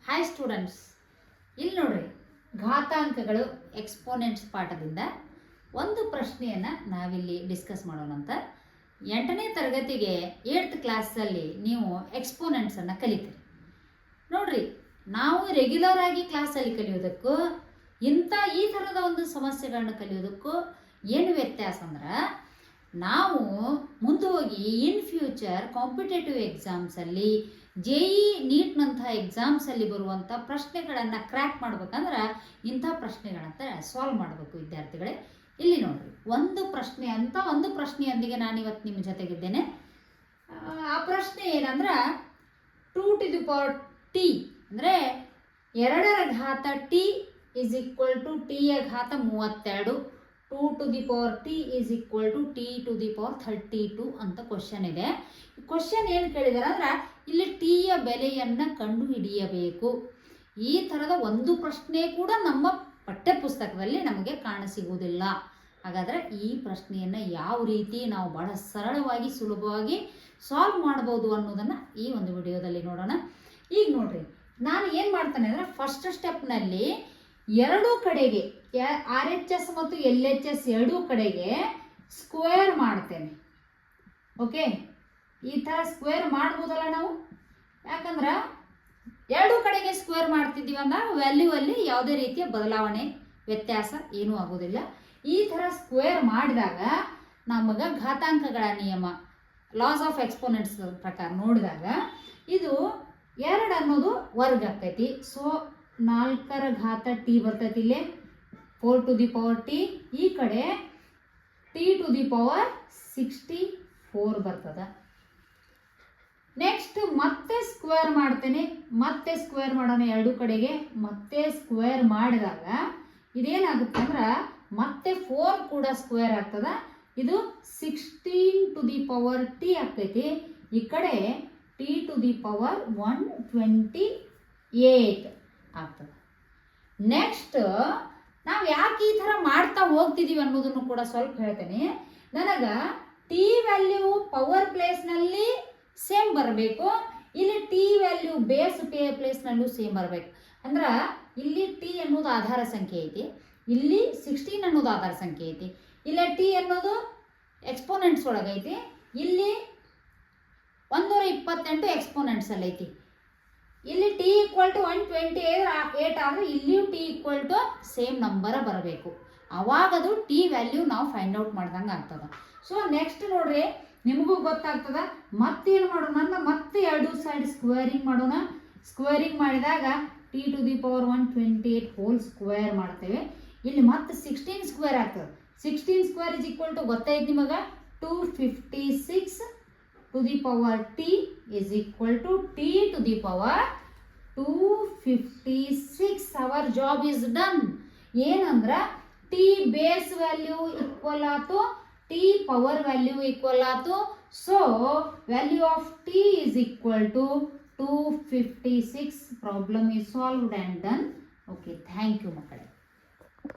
Hi students, ಇಲ್ಲಿ ನೋಡ್ರಿ ಘಾತಾಂಕಗಳು exponents ಪಾಠದಿಂದ ಒಂದು ಪ್ರಶ್ನೆಯನ್ನು ನಾವಿಲ್ಲಿ ಡಿಸ್ಕಸ್ ಮಾಡೋಣ ಅಂತ. 8ನೇ ತರಗತಿಗೆ 8th ಕ್ಲಾಸಲ್ಲಿ ನೀವು ಎಕ್ಸ್ಪೋನೆಂಟ್ಸನ್ನು ಕಲಿತೀರಿ. ನೋಡ್ರಿ, ನಾವು ರೆಗ್ಯುಲರ್ ಆಗಿ ಕ್ಲಾಸಲ್ಲಿ ಕಲಿಯೋದಕ್ಕೂ ಈ ಥರದ ಒಂದು ಸಮಸ್ಯೆಗಳನ್ನ ಕಲಿಯೋದಕ್ಕೂ ಏನು ವ್ಯತ್ಯಾಸ ಅಂದ್ರೆ, ನಾವು ಮುಂದೆ ಹೋಗಿ ಇನ್ ಫ್ಯೂಚರ್ ಕಾಂಪಿಟೇಟಿವ್ ಎಕ್ಸಾಮ್ಸಲ್ಲಿ JEE ನೀಟ್ನಂಥ ಎಕ್ಸಾಮ್ಸಲ್ಲಿ ಬರುವಂಥ ಪ್ರಶ್ನೆಗಳನ್ನು ಕ್ರ್ಯಾಕ್ ಮಾಡ್ಬೇಕಂದ್ರೆ ಇಂಥ ಪ್ರಶ್ನೆಗಳಂತ ಸಾಲ್ವ್ ಮಾಡಬೇಕು ವಿದ್ಯಾರ್ಥಿಗಳೇ. ಇಲ್ಲಿ ನೋಡ್ರಿ, ಒಂದು ಪ್ರಶ್ನೆಯೊಂದಿಗೆ ನಾನಿವತ್ತು ನಿಮ್ಮ ಜೊತೆಗಿದ್ದೇನೆ. ಆ ಪ್ರಶ್ನೆ ಏನಂದ್ರೆ 2t ಅಂದರೆ 2ರ ಘಾತ t is equal to t ಯ ಘಾತ 32, 2t is equal to t32 ಅಂತ ಕ್ವಶನ್ ಇದೆ. ಕ್ವಶನ್ ಏನು ಕೇಳಿದಾರೆ ಅಂದ್ರೆ, ಇಲ್ಲಿ ಟಿ ಯ ಬೆಲೆಯನ್ನು ಕಂಡು ಹಿಡಿಯಬೇಕು. ಈ ಥರದ ಒಂದು ಪ್ರಶ್ನೆ ಕೂಡ ನಮ್ಮ ಪಠ್ಯಪುಸ್ತಕದಲ್ಲಿ ನಮಗೆ ಕಾಣಸಿಗುವುದಿಲ್ಲ. ಹಾಗಾದರೆ ಈ ಪ್ರಶ್ನೆಯನ್ನು ಯಾವ ರೀತಿ ನಾವು ಬಹಳ ಸರಳವಾಗಿ ಸುಲಭವಾಗಿ ಸಾಲ್ವ್ ಮಾಡ್ಬೋದು ಅನ್ನೋದನ್ನು ಈ ಒಂದು ವಿಡಿಯೋದಲ್ಲಿ ನೋಡೋಣ. ಈಗ ನೋಡ್ರಿ, ನಾನು ಏನು ಮಾಡ್ತೇನೆ ಅಂದರೆ, ಫಸ್ಟ್ ಸ್ಟೆಪ್ನಲ್ಲಿ ಎರಡೂ ಕಡೆಗೆ RHS ಮತ್ತು LHS ಎರಡೂ ಕಡೆಗೆ ಸ್ಕ್ವೇರ್ ಮಾಡ್ತೇನೆ. ಓಕೆ, ಈ ಥರ ಸ್ಕ್ವೇರ್ ಮಾಡ್ಬೋದಲ್ಲ ನಾವು? ಯಾಕಂದ್ರೆ ಎರಡೂ ಕಡೆಗೆ ಸ್ಕ್ವೇರ್ ಮಾಡ್ತಿದ್ದೀವಿ ಅಂದ್ರೆ ವ್ಯಾಲ್ಯೂ ಅಲ್ಲಿ ಯಾವುದೇ ರೀತಿಯ ಬದಲಾವಣೆ ವ್ಯತ್ಯಾಸ ಏನೂ ಆಗೋದಿಲ್ಲ. ಈ ಥರ ಸ್ಕ್ವೇರ್ ಮಾಡಿದಾಗ ನಮಗೆ ಘಾತಾಂಕಗಳ ನಿಯಮ, ಲಾಸ್ ಆಫ್ ಎಕ್ಸ್ಪೋನೆಂಟ್ಸ್ ಪ್ರಕಾರ ನೋಡಿದಾಗ ಇದು 2 ಅನ್ನೋದು ವರ್ಗ ಆಗ್ತೈತಿ. ಸೊ 4ರ ಘಾತ t ಬರ್ತೈತಿ, ಇಲ್ಲೇ 4t. ಈ ಕಡೆ t64 ಬರ್ತದ. ನೆಕ್ಸ್ಟ್ ಮತ್ತೆ ಸ್ಕ್ವೇರ್ ಮಾಡ್ತೇನೆ, ಮತ್ತೆ ಸ್ಕ್ವೇರ್ ಮಾಡೋಣ ಎರಡೂ ಕಡೆಗೆ. ಮತ್ತೆ ಸ್ಕ್ವೇರ್ ಮಾಡಿದಾಗ ಇದೇನಾಗುತ್ತೆ ಅಂದ್ರೆ ಮತ್ತೆ 4 ಕೂಡ ಸ್ಕ್ವೇರ್ ಆಗ್ತದ. ಇದು 16t ಆಗ್ತೈತಿ. ಈ ಕಡೆ t128 ಆಗ್ತದೆ. ನೆಕ್ಸ್ಟ್ ನಾವು ಯಾಕೆ ಈ ಥರ ಮಾಡ್ತಾ ಹೋಗ್ತಿದ್ದೀವಿ ಅನ್ನೋದನ್ನು ಕೂಡ ಸ್ವಲ್ಪ ಹೇಳ್ತೇನೆ. ನನಗೆ ಟಿ ವ್ಯಾಲ್ಯೂ ಪವರ್ ಪ್ಲೇಸ್ನಲ್ಲಿ ಸೇಮ್ ಬರಬೇಕು, ಇಲ್ಲಿ ಟಿ ವ್ಯಾಲ್ಯೂ ಬೇಸ್ ಪ್ಲೇಸ್ನಲ್ಲೂ ಸೇಮ್ ಬರಬೇಕು. ಅಂದ್ರೆ ಇಲ್ಲಿ ಟಿ ಅನ್ನೋದು ಆಧಾರ ಸಂಖ್ಯೆ ಐತಿ, ಇಲ್ಲಿ 16 ಅನ್ನೋದು ಆಧಾರ ಸಂಖ್ಯೆ ಐತಿ, ಇಲ್ಲಿ ಟಿ ಅನ್ನೋದು ಎಕ್ಸ್ಪೋನೆಂಟ್ಸ್ ಒಳಗೈತಿ, ಇಲ್ಲಿ 128 ಎಕ್ಸ್ಪೋನೆಂಟ್ಸಲ್ಲಿ ಐತಿ. ಇಲ್ಲಿ ಟಿ ಈಕ್ವಲ್ ಟು 128 ಆದರೆ ಇಲ್ಲಿಯೂ T equal to same number ಬರಬೇಕು. ಅವಾಗದು ಟಿ ವ್ಯಾಲ್ಯೂ ನಾವು ಫೈಂಡ್ ಔಟ್ ಮಾಡ್ದಂಗೆ ಆಗ್ತದೆ. ಸೊ ನೆಕ್ಸ್ಟ್ ನೋಡ್ರಿ, ನಿಮಗೂ ಗೊತ್ತಾಗ್ತದ. ಮತ್ತೇನು ಮಾಡೋಣ ಅಂದ್ರೆ, ಮತ್ತೆ ಎರಡು ಸೈಡ್ ಸ್ಕ್ವೇರಿಂಗ್ ಮಾಡೋಣ. ಸ್ಕ್ವೇರಿಂಗ್ ಮಾಡಿದಾಗ t128 ಹೋಲ್ ಸ್ಕ್ವೇರ್ ಮಾಡ್ತೇವೆ. ಇಲ್ಲಿ ಮತ್ತೆ 16 ಸ್ಕ್ವೇರ್ ಆಗ್ತದೆ. 16 ಸ್ಕ್ವೇರ್ ಇಸ್ ಈಕ್ವಲ್ ಟು ಗೊತ್ತಾಯ್ತು ನಿಮಗೆ 256 to the power t is equal to t256. Our job is done. ಏನಂದ್ರೆ t ಬೇಸ್ ವ್ಯಾಲ್ಯೂ ಈಕ್ವಲ್ ಆತು, t ಪವರ್ ವ್ಯಾಲ್ಯೂ ಈಕ್ವಲ್ ಆತು. So value of t is equal to 256. Problem is solved and done. Okay, thank you ಮಕ್ಕಳೇ.